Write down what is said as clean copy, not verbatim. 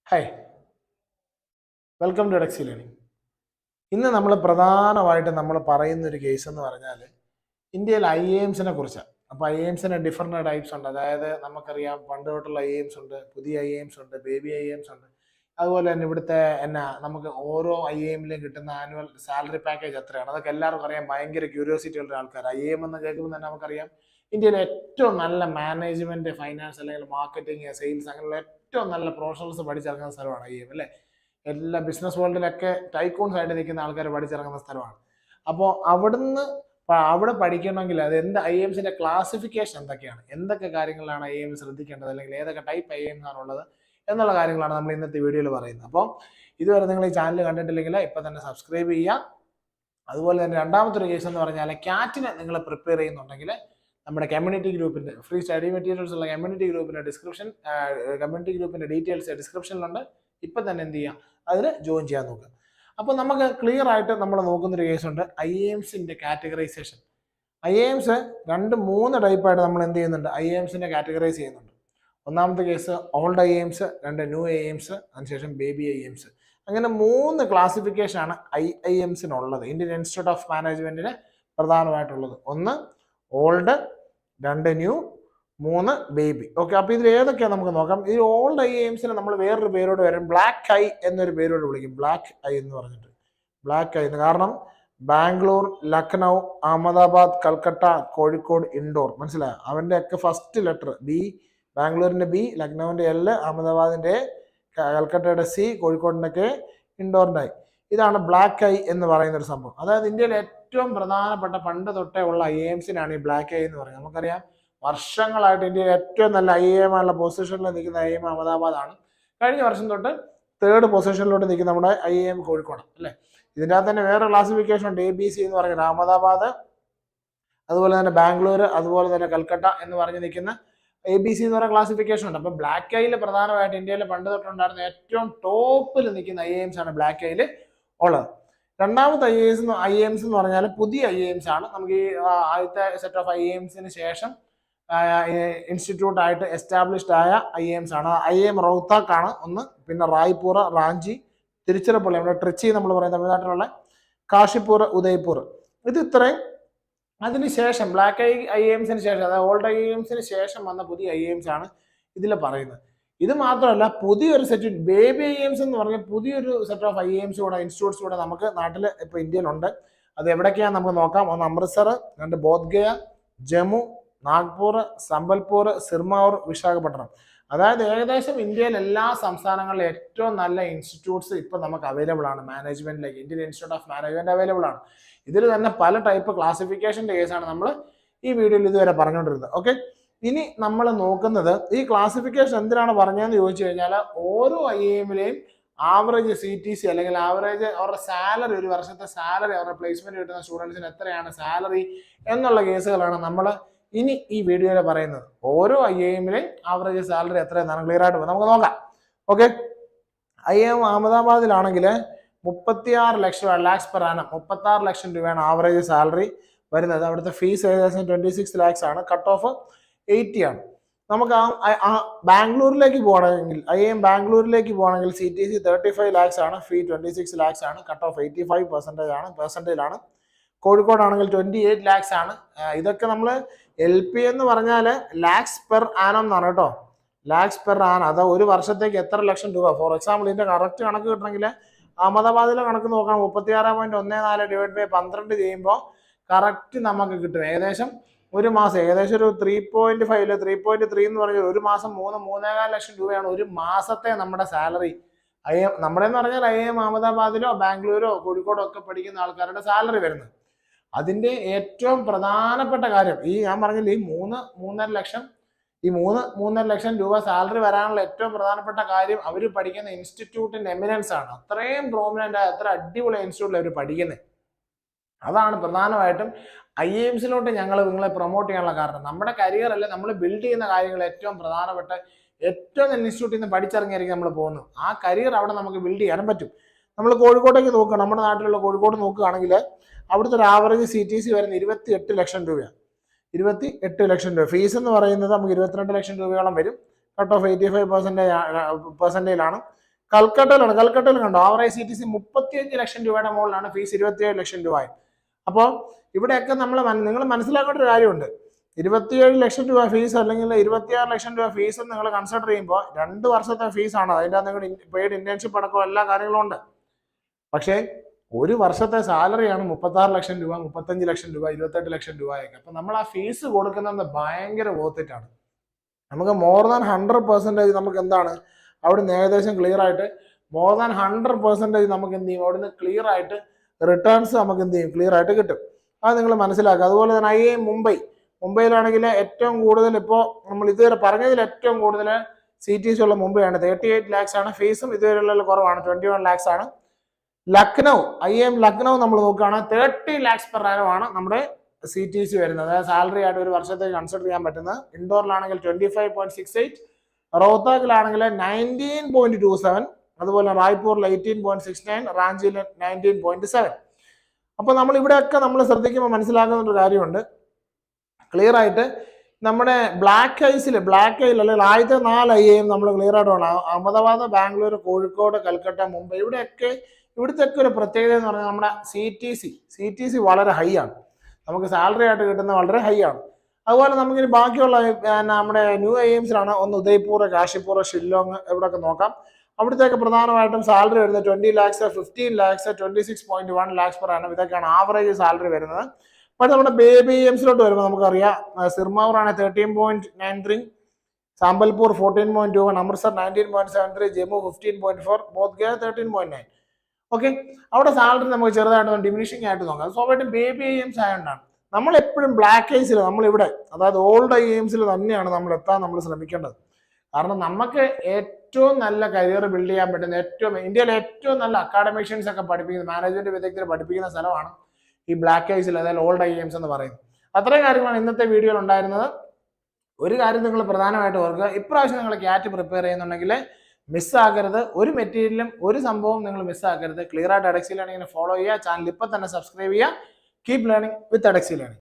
Hi, welcome to Dexy learning. ഇന്ന് നമ്മൾ പ്രധാനമായിട്ട് നമ്മൾ പറയുന്ന ഒരു കേസ് എന്ന് പറഞ്ഞാൽ ഇന്ത്യയിൽ IAMസിനെ കുറിച്ചാണ്. അപ്പോൾ IAMസിന് ഡിഫറെൻറ്റ് ടൈപ്സ് ഉണ്ട്. അതായത് നമുക്കറിയാം പണ്ട് തൊട്ടുള്ള IAMs ഉണ്ട്, പുതിയ IAMs ഉണ്ട്, ബേബി IAMs ഉണ്ട്. അതുപോലെ തന്നെ ഇവിടുത്തെ നമുക്ക് ഓരോ IAMലും കിട്ടുന്ന ആനുവൽ സാലറി പാക്കേജ് എത്രയാണ് അതൊക്കെ എല്ലാവർക്കും അറിയാം. ഭയങ്കര ക്യൂരിയോസിറ്റി ഉള്ള ആൾക്കാർ IAM എന്ന് കേൾക്കുമ്പോൾ തന്നെ നമുക്കറിയാം ഇന്ത്യയിലെ ഏറ്റവും നല്ല മാനേജ്മെന്റ്, ഫൈനാൻസ് അല്ലെങ്കിൽ മാർക്കറ്റിംഗ്, സെയിൽസ് അങ്ങനെയുള്ള ഏറ്റവും നല്ല പ്രൊഫഷണൽസ് പഠിച്ചിറങ്ങുന്ന സ്ഥലമാണ് IAM അല്ലേ. എല്ലാ ബിസിനസ് വേൾഡിലൊക്കെ ടൈക്കൂൺസ് ആയിട്ട് നിൽക്കുന്ന ആൾക്കാർ പഠിച്ചിറങ്ങുന്ന സ്ഥലമാണ്. അപ്പോൾ അവിടെ പഠിക്കണമെങ്കിൽ അത് IAMസിന്റെ ക്ലാസിഫിക്കേഷൻ എന്തൊക്കെയാണ്, എന്തൊക്കെ കാര്യങ്ങളാണ് IAM ശ്രദ്ധിക്കേണ്ടത്, അല്ലെങ്കിൽ ഏതൊക്കെ ടൈപ്പ് IAMs ആണുള്ളത് എന്നുള്ള കാര്യങ്ങളാണ് നമ്മൾ ഇന്നത്തെ വീഡിയോയിൽ പറയുന്നത്. അപ്പോൾ ഇതുവരെ നിങ്ങൾ ഈ ചാനൽ കണ്ടിട്ടില്ലെങ്കിൽ ഇപ്പം തന്നെ സബ്സ്ക്രൈബ് ചെയ്യുക. അതുപോലെ തന്നെ രണ്ടാമത്തെ ഒരു കേസ് എന്ന് പറഞ്ഞാൽ ക്യാറ്റിന് നിങ്ങൾ പ്രിപ്പയർ ചെയ്യുന്നുണ്ടെങ്കിൽ നമ്മുടെ കമ്മ്യൂണിറ്റി ഗ്രൂപ്പിന്റെ ഫ്രീ സ്റ്റഡി മെറ്റീരിയൽസ് ഉള്ള കമ്മ്യൂണിറ്റി ഗ്രൂപ്പിന്റെ ഡീറ്റെയിൽസ് ഡിസ്ക്രിപ്ഷനിലുണ്ട്. ഇപ്പം തന്നെ എന്ത് ചെയ്യാം, അതിൽ ജോയിൻ ചെയ്യാൻ നോക്കുക. അപ്പോൾ നമുക്ക് ക്ലിയർ ആയിട്ട് നമ്മൾ നോക്കുന്നൊരു കേസുണ്ട് IAMസിന്റെ കാറ്റഗറൈസേഷൻ. IAMs 2-3 ടൈപ്പായിട്ട് നമ്മൾ എന്ത് ചെയ്യുന്നുണ്ട്, IAMസിന്റെ കാറ്റഗറൈസ് ചെയ്യുന്നുണ്ട്. ഒന്നാമത്തെ case old IAMs, 2 new IAMs, അതിനുശേഷം ബേബി IAMs. അങ്ങനെ 3 ക്ലാസിഫിക്കേഷനാണ് IAMസിനുള്ളത്. ഇന്ത്യൻ ഇൻസ്റ്റിറ്റ്യൂട്ട് ഓഫ് മാനേജ്മെന്റിന് പ്രധാനമായിട്ടുള്ളത്. 1 ഓൾഡ്, 2 ന്യൂ, 3 ബേബി. ഓക്കെ, അപ്പോൾ ഇതിൽ ഏതൊക്കെയാണ് നമുക്ക് നോക്കാം. ഈ ഓൾഡ് IAMസിനെ നമ്മൾ വേറൊരു പേരോട് വരും, ബ്ലാക്ക് ഐ എന്നൊരു പേരോട് വിളിക്കും. ബ്ലാക്ക് ഐ എന്ന് പറഞ്ഞിട്ട്, ബ്ലാക്ക് ഐ എന്ന് കാരണം ബാംഗ്ലൂർ, ലക്നൗ, അഹമ്മദാബാദ്, കൽക്കട്ട, കോഴിക്കോട്, ഇൻഡോർ. മനസ്സിലായോ? അവൻ്റെ ഒക്കെ first letter B, ബാംഗ്ലൂരിന്റെ B, ലക്നൌവിന്റെ L, അഹമ്മദാബാദിന്റെ കൽക്കട്ടയുടെ C, കോഴിക്കോടിന്റെ K, ഇൻഡോറിന്റെ I. ഇതാണ് ബ്ലാക്ക് ഐ എന്ന് പറയുന്ന ഒരു സംഭവം. അതായത് ഇന്ത്യയിൽ ഏറ്റവും പ്രധാനപ്പെട്ട പണ്ട് തൊട്ടേ ഉള്ള IAMസിനാണ് ഈ ബ്ലാക്ക് ഐ എന്ന് പറയുന്നത്. നമുക്കറിയാം വർഷങ്ങളായിട്ട് ഇന്ത്യയിൽ ഏറ്റവും നല്ല IAM ആയുള്ള പൊസിഷനിൽ നിൽക്കുന്ന IAM അഹമ്മദാബാദാണ്. കഴിഞ്ഞ വർഷം തൊട്ട് 3rd പൊസിഷനിലോട്ട് നിൽക്കുന്ന നമ്മുടെ IAM കോഴിക്കോട് അല്ലേ. ഇതിൻ്റെ അകത്ത് തന്നെ വേറെ ക്ലാസിഫിക്കേഷൻ ഉണ്ട്, ABC എന്ന് പറയുന്നത്. അഹമ്മദാബാദ്, അതുപോലെ തന്നെ ബാംഗ്ലൂർ, അതുപോലെ തന്നെ കൽക്കട്ട എന്ന് പറഞ്ഞ് നിൽക്കുന്ന ABC എന്ന് പറയുന്ന ക്ലാസിഫിക്കേഷൻ ഉണ്ട്. അപ്പൊ ബ്ലാക്ക് ഐയിൽ പ്രധാനമായിട്ട് ഇന്ത്യയിൽ പണ്ട് തൊട്ടുണ്ടായിരുന്ന ഏറ്റവും ടോപ്പിൽ നിൽക്കുന്ന IAMs ആണ് ബ്ലാക്ക് ഐയിൽ ഉള്ളത്. രണ്ടാമത്തെ IAMs എന്ന് പറഞ്ഞാൽ പുതിയ IAMs ആണ്. നമുക്ക് ഈ ആദ്യത്തെ സെറ്റ് ഓഫ് IAMസിന് ശേഷം ഇൻസ്റ്റിറ്റ്യൂട്ട് ആയിട്ട് എസ്റ്റാബ്ലിഷ്ഡ് ആയ IAMs ആണ്. IAM റോഹ്താക്ക് ആണ് ഒന്ന്, പിന്നെ റായ്പൂർ, റാഞ്ചി, തിരുച്ചിറപ്പള്ളി, നമ്മുടെ ട്രിച്ചി നമ്മൾ പറയുന്ന തമിഴ്നാട്ടിലുള്ള കാശിപ്പൂർ, ഉദയ്പൂർ. ഇത് ഇത്രയും. അതിനുശേഷം ബ്ലാക്ക് IAMസിന് ശേഷം, അതായത് ഓൾഡ് IAMസിന് ശേഷം വന്ന പുതിയ IAMs ആണ് ഇതിൽ പറയുന്നത്. ഇത് മാത്രമല്ല, പുതിയൊരു സെറ്റ് ബേബി IAMs എന്ന് പറഞ്ഞ പുതിയൊരു സെറ്റ് ഓഫ് IAMs കൂടെ, ഇൻസ്റ്റിറ്റ്യൂട്ട്സ് കൂടെ നമുക്ക് നാട്ടിൽ ഇപ്പോൾ ഇന്ത്യയിലുണ്ട്. അത് എവിടേക്കാണ് നമുക്ക് നോക്കാം. 1 അമൃത്സർ, 2 ബോധ്ഗയ, ജമ്മു, നാഗ്പൂർ, സംബൽപൂർ, സിർമൗർ, വിശാഖപട്ടണം. അതായത് ഏകദേശം ഇന്ത്യയിൽ എല്ലാ സംസ്ഥാനങ്ങളിലും ഏറ്റവും നല്ല ഇൻസ്റ്റിറ്റ്യൂട്ട്സ് ഇപ്പം നമുക്ക് അവൈലബിൾ ആണ് മാനേജ്മെന്റിലേക്ക്. Indian Institute of Management available ആണ്. ഇതിൽ തന്നെ പല ടൈപ്പ് ക്ലാസിഫിക്കേഷൻ്റെ കേസാണ് നമ്മൾ ഈ വീഡിയോയിൽ ഇതുവരെ പറഞ്ഞുകൊണ്ടിരുന്നത്. ഓക്കെ, ഇനി നമ്മൾ നോക്കുന്നത് ഈ ക്ലാസിഫിക്കേഷൻ എന്തിനാണ് പറഞ്ഞതെന്ന് ചോദിച്ചു കഴിഞ്ഞാൽ ഓരോ IAMലെയും ആവറേജ് CTC അല്ലെങ്കിൽ ആവറേജ് അവരുടെ സാലറി, ഒരു വർഷത്തെ സാലറി, അവരുടെ പ്ലേസ്മെന്റ് കിട്ടുന്ന സ്റ്റുഡൻസിന് എത്രയാണ് സാലറി എന്നുള്ള കേസുകളാണ് നമ്മൾ ഇനി ഈ വീഡിയോയിൽ പറയുന്നത്. ഓരോ IAMലെയും ആവറേജ് സാലറി എത്രയെന്നാണ് ക്ലിയർ ആയിട്ട് നമുക്ക് നോക്കാം. ഓക്കെ, IAM അഹമ്മദാബാദിലാണെങ്കിൽ 36 ലക്ഷം ലാക്സ് പെർ ആനം, 36 ലക്ഷം രൂപയാണ് ആവറേജ് സാലറി വരുന്നത്. അവിടുത്തെ ഫീസ് ഏകദേശം 26 ലാക്സ് ആണ്. കട്ട് ഓഫ് 80 ആണ്. നമുക്ക് ബാംഗ്ലൂരിലേക്ക് പോകണമെങ്കിൽ IAM ബാംഗ്ലൂരിലേക്ക് പോകണമെങ്കിൽ CTC 35 ലാക്സ് ആണ്, ഫീ 26 ലാക്സ് ആണ്, കട്ട് ഓഫ് 85% ആണ്. കോഴിക്കോടാണെങ്കിൽ 28 ലാക്സ് ആണ്. ഇതൊക്കെ നമ്മൾ LP എന്ന് പറഞ്ഞാൽ ലാക്സ് പെർ ആനം എന്നാണ് കേട്ടോ, ലാക്സ് പെർ ആനം. അത് ഒരു വർഷത്തേക്ക് എത്ര ലക്ഷം രൂപ. ഫോർ എക്സാമ്പിൾ ഇതിന്റെ കറക്റ്റ് കണക്ക് കിട്ടണമെങ്കിൽ അഹമ്മദാബാദിലെ കണക്ക് നോക്കാം. 36.14 ഡിവൈഡ് ബൈ 12 ചെയ്യുമ്പോൾ കറക്റ്റ് നമുക്ക് കിട്ടും. ഏകദേശം ഒരു മാസം ഏകദേശം ഒരു 3.5 3.3 എന്ന് പറഞ്ഞാൽ ഒരു മാസം 3-3.25 ലക്ഷം രൂപയാണ് ഒരു മാസത്തെ നമ്മുടെ സാലറി. നമ്മുടെ എന്ന് പറഞ്ഞാൽ IAM അഹമ്മദാബാദിലോ ബാംഗ്ലൂരോ കോഴിക്കോടോ ഒക്കെ പഠിക്കുന്ന ആൾക്കാരുടെ സാലറി വരുന്നത്. അതിന്റെ ഏറ്റവും പ്രധാനപ്പെട്ട കാര്യം ഈ ഞാൻ പറഞ്ഞില്ല, ഈ 3-3.5 ലക്ഷം രൂപ സാലറി വരാനുള്ള ഏറ്റവും പ്രധാനപ്പെട്ട കാര്യം അവർ പഠിക്കുന്ന ഇൻസ്റ്റിറ്റ്യൂട്ടിന്റെ എമിനൻസ് ആണ്. അത്രയും പ്രോമിനന്റ് ആയ, അത്ര അടിപൊളി ഇൻസ്റ്റിറ്റ്യൂട്ടിൽ അവർ പഠിക്കുന്നത്. അതാണ് പ്രധാനമായിട്ടും IAMസിലോട്ട് ഞങ്ങൾ നിങ്ങളെ പ്രൊമോട്ട് ചെയ്യാനുള്ള കാരണം. നമ്മുടെ കരിയർ അല്ലെ നമ്മൾ ബിൽഡ് ചെയ്യുന്ന കാര്യങ്ങൾ ഏറ്റവും പ്രധാനപ്പെട്ട ഏറ്റവും നല്ല ഇൻസ്റ്റിറ്റ്യൂട്ടിൽ നിന്ന് പഠിച്ചിറങ്ങിയായിരിക്കും നമ്മൾ പോകുന്നത്. ആ കരിയർ അവിടെ നമുക്ക് ബിൽഡ് ചെയ്യാനും പറ്റും. നമ്മൾ കോഴിക്കോട്ടേക്ക് നോക്കുക, നമ്മുടെ നാട്ടിലുള്ള കോഴിക്കോട് നോക്കുകയാണെങ്കിൽ അവിടുത്തെ ഒരു ആവറേജ് CTC വരുന്ന 28 ലക്ഷം രൂപയാണ്. 28 ലക്ഷം രൂപ. ഫീസ് എന്ന് പറയുന്നത് നമുക്ക് 22 ലക്ഷം രൂപയോളം വരും. കട്ട് ഓഫ് 85% ആണ്. കൽക്കട്ടയിൽ കണ്ടോ ആവറേജ് CTC 35 ലക്ഷം രൂപയുടെ മുകളിലാണ്, ഫീസ് 27 ലക്ഷം രൂപയായി. അപ്പോൾ ഇവിടെയൊക്കെ നിങ്ങൾ മനസ്സിലാക്കേണ്ട ഒരു കാര്യമുണ്ട്. 27 ലക്ഷം രൂപ ഫീസ് അല്ലെങ്കിൽ 26 ലക്ഷം രൂപ ഫീസ് നിങ്ങൾ കൺസിഡർ ചെയ്യുമ്പോൾ 2 വർഷത്തെ ഫീസാണ്. അതിൻ്റെ നിങ്ങളുടെ പെയ്ഡ് ഇന്റേൺഷിപ്പ് അടക്കം എല്ലാ കാര്യങ്ങളും ഉണ്ട്. പക്ഷേ ഒരു വർഷത്തെ സാലറിയാണ് 36 ലക്ഷം രൂപ, 35 ലക്ഷം രൂപ, 28 ലക്ഷം രൂപയൊക്കെ. അപ്പൊ നമ്മൾ ആ ഫീസ് കൊടുക്കുന്നത് ഭയങ്കര വോത്തിട്ടാണ്. നമുക്ക് മോർ ദാൻ 100% നമുക്ക് എന്താണ് അവിടുന്ന് ഏകദേശം ക്ലിയർ ആയിട്ട് മോർ ദാൻ 100% നമുക്ക് എന്ത് ചെയ്യും, അവിടുന്ന് ക്ലിയർ ആയിട്ട് റിട്ടേൺസ് നമുക്ക് എന്ത് ചെയ്യും, ക്ലിയർ ആയിട്ട് കിട്ടും. അത് നിങ്ങൾ മനസ്സിലാക്കുക. അതുപോലെ തന്നെ IIM മുംബൈയിലാണെങ്കിൽ ഏറ്റവും കൂടുതൽ ഇപ്പോൾ നമ്മൾ ഇതുവരെ പറഞ്ഞതിൽ ഏറ്റവും കൂടുതൽ CTC ഉള്ള മുംബൈയാണ്. 38 lakhs ആണ് ഫീസും, ഇതുവരെയുള്ള കുറവാണ് 21 lakhs ആണ്. ലക്നൗ IIM ലക്നൗ നമ്മൾ നോക്കുകയാണ് 30 lakhs per annum ആണ് നമ്മുടെ CTC വരുന്നത്. അതായത് സാലറി ആയിട്ട് ഒരു വർഷത്തേക്ക് കൺസിഡർ ചെയ്യാൻ പറ്റുന്നത്. ഇൻഡോറിലാണെങ്കിൽ 25.68, റോഹ്താക്കിലാണെങ്കിൽ 19.27, അതുപോലെ റായ്പൂരിൽ 18.69, റാഞ്ചിയിൽ 19.7. അപ്പൊ നമ്മൾ ഇവിടെയൊക്കെ നമ്മൾ ശ്രദ്ധിക്കുമ്പോൾ മനസ്സിലാക്കുന്ന ഒരു കാര്യമുണ്ട്. ക്ലിയർ ആയിട്ട് നമ്മുടെ ബ്ലാക്ക് ഐയിൽ അല്ലെങ്കിൽ ആദ്യത്തെ 4 IIM നമ്മൾ ക്ലിയർ ആയിട്ട് വേണം. അഹമ്മദാബാദ്, ബാംഗ്ലൂർ, കോഴിക്കോട്, കൽക്കട്ട, മുംബൈ, ഇവിടുത്തെ ഒരു പ്രത്യേകത എന്ന് പറഞ്ഞാൽ നമ്മുടെ CTC വളരെ ഹൈ ആണ്. നമുക്ക് സാലറി ആയിട്ട് കിട്ടുന്നത് വളരെ ഹൈ ആണ്. അതുപോലെ നമുക്കിനി ബാക്കിയുള്ള നമ്മുടെ ന്യൂ IIMസിലാണ് ഒന്ന് ഉദയ്പൂർ, കാശിപ്പൂർ, ഷില്ലോങ് ഇവിടെയൊക്കെ നോക്കാം. അവിടത്തേക്ക് പ്രധാനമായിട്ടും സാലറി വരുന്നത് 20 lakhs, 15 lakhs, 26.1 lakhs per annum. ഇതൊക്കെയാണ് ആവറേജ് സാലറി വരുന്നത്. പക്ഷെ നമ്മുടെ ബേബി IIMസിലോട്ട് വരുമ്പോൾ നമുക്കറിയാം സിർമൗർ ആണ് 13.93, സാമ്പൽപൂർ 14.21, അമൃത്സർ 19.73, ജമ്മു 15.4, ബോധ്ഗയ 13.9. ഓക്കെ, അവിടെ സാലറി നമുക്ക് ചെറുതായിട്ട് ഡിമിനിഷിംഗ് ആയിട്ട് നോക്കാം. സ്വാഭാവികമായിട്ടും ബേബി IIMs ആയതുകൊണ്ടാണ് നമ്മൾ എപ്പോഴും ബ്ലാക്ക് ഐസിൽ നമ്മളിവിടെ, അതായത് ഓൾഡ് IIMസിൽ തന്നെയാണ് നമ്മൾ ശ്രമിക്കേണ്ടത്. കാരണം നമുക്ക് ഏറ്റവും നല്ല കരിയർ ബിൽഡ് ചെയ്യാൻ പറ്റുന്ന ഇന്ത്യയിലെ ഏറ്റവും നല്ല അക്കാഡമിഷ്യൻസ് ഒക്കെ പഠിപ്പിക്കുന്ന, മാനേജ്മെന്റ് വിദഗ്ധർ പഠിപ്പിക്കുന്ന സ്ഥലമാണ് ഈ ബ്ലാക്ക് ഐസിൽ, അതായത് ഓൾഡ് IIMs എന്ന് പറയുന്നത്. അത്രയും കാര്യങ്ങളാണ് ഇന്നത്തെ വീഡിയോയിൽ ഉണ്ടായിരുന്നത്. ഒരു കാര്യം നിങ്ങൾ പ്രധാനമായിട്ട് ഓർക്കുക, ഇപ്രാവശ്യം നിങ്ങൾ ക്യാറ്റ് പ്രിപ്പയർ ചെയ്യുന്നുണ്ടെങ്കിൽ മിസ്സാക്കരുത്. ഒരു മെറ്റീരിയലും ഒരു സംഭവം നിങ്ങൾ മിസ്സാക്കരുത്. ക്ലിയർ ആയിട്ട് എഡക്സി ലേണിംഗിനെ ഫോളോ ചെയ്യുക. ചാനൽ ഇപ്പം തന്നെ സബ്സ്ക്രൈബ് ചെയ്യുക. Keep learning with Edexy learning.